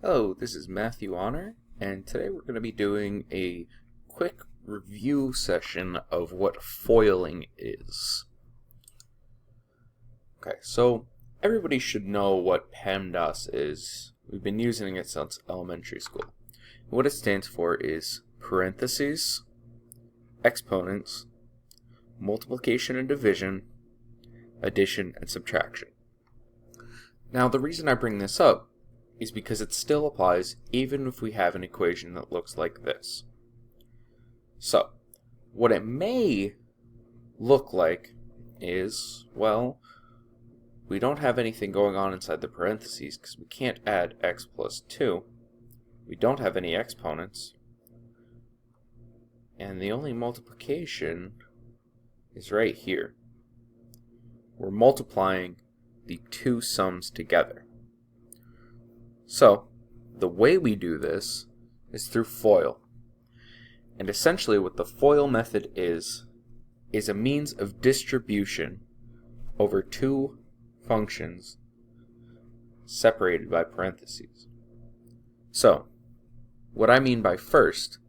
Hello, this is Matthew Honor, and today we're going to be doing a quick review session of what foiling is. Okay, so everybody should know what PEMDAS is. We've been using it since elementary school. What it stands for is parentheses, exponents, multiplication and division, addition and subtraction. Now the reason I bring this up is because it still applies even if we have an equation that looks like this. So, what it may look like is, well, we don't have anything going on inside the parentheses because we can't add x plus 2. We don't have any exponents. And the only multiplication is right here. We're multiplying the two sums together. So, the way we do this is through FOIL. And essentially what the FOIL method is a means of distribution over two functions separated by parentheses. So, what I mean by first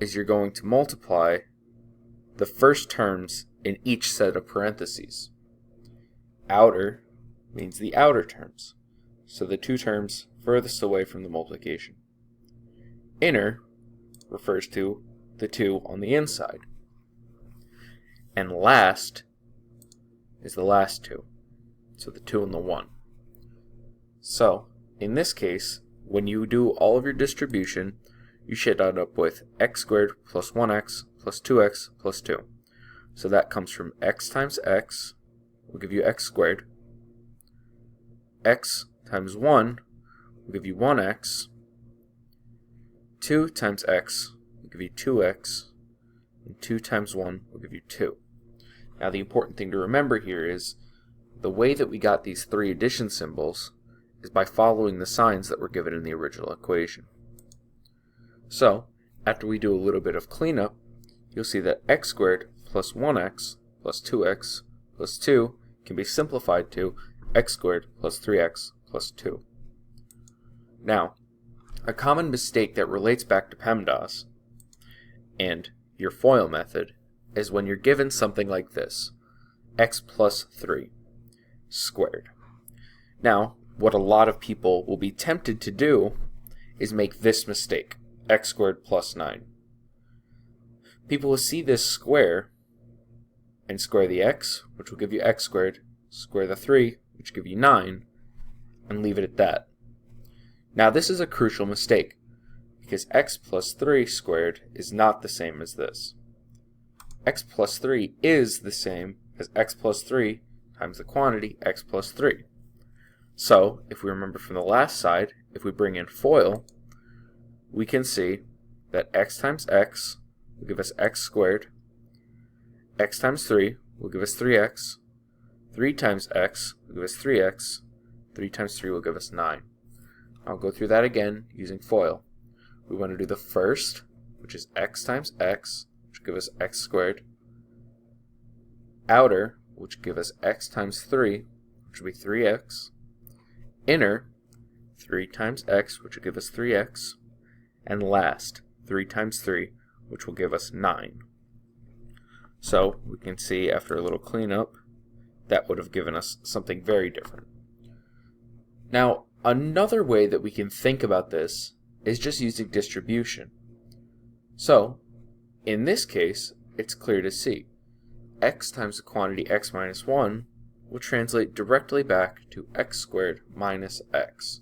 is you're going to multiply the first terms in each set of parentheses. Outer means the outer terms, so the two terms furthest away from the multiplication. Inner refers to the two on the inside. And last is the last two, so the 2 and the 1. So, in this case, when you do all of your distribution, you should end up with x squared plus 1x plus 2x plus 2. So that comes from x times x will give you x squared. X times 1 will give you 1x. 2 times x will give you 2x. And 2 times 1 will give you 2. Now the important thing to remember here is the way that we got these three addition symbols is by following the signs that were given in the original equation. So, after we do a little bit of cleanup, you'll see that x squared plus 1x plus 2x plus 2 can be simplified to x squared plus 3x plus 2. Now, a common mistake that relates back to PEMDAS and your FOIL method is when you're given something like this, x plus 3 squared. Now, what a lot of people will be tempted to do is make this mistake, x squared plus 9. People will see this square and square the x, which will give you x squared, square the 3, which will give you 9, and leave it at that. Now this is a crucial mistake, because x plus 3 squared is not the same as this. X plus 3 is the same as x plus 3 times the quantity x plus 3. So, if we remember from the last side, if we bring in FOIL, we can see that x times x will give us x squared, x times 3 will give us 3x, 3 times x will give us 3x, 3 times 3 will give us 9. I'll go through that again using FOIL. We want to do the first, which is x times x, which will give us x squared, outer, which will give us x times 3, which will be 3x, inner, 3 times x, which will give us 3x, and last, 3 times 3, which will give us 9. So, we can see after a little cleanup, that would have given us something very different. Now, another way that we can think about this is just using distribution. So, in this case, it's clear to see. X times the quantity x minus 1 will translate directly back to x squared minus x.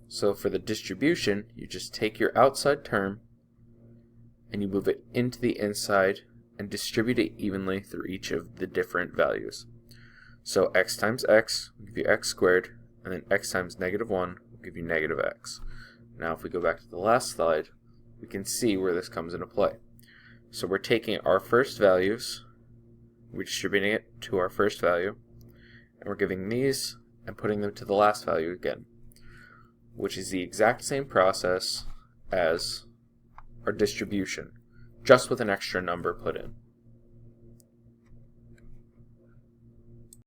So for the distribution, you just take your outside term and you move it into the inside and distribute it evenly through each of the different values. So x times x will give you x squared, and then x times negative 1 will give you negative x. Now if we go back to the last slide, we can see where this comes into play. So we're taking our first values, we're distributing it to our first value, and we're giving these and putting them to the last value again, which is the exact same process as our distribution, just with an extra number put in.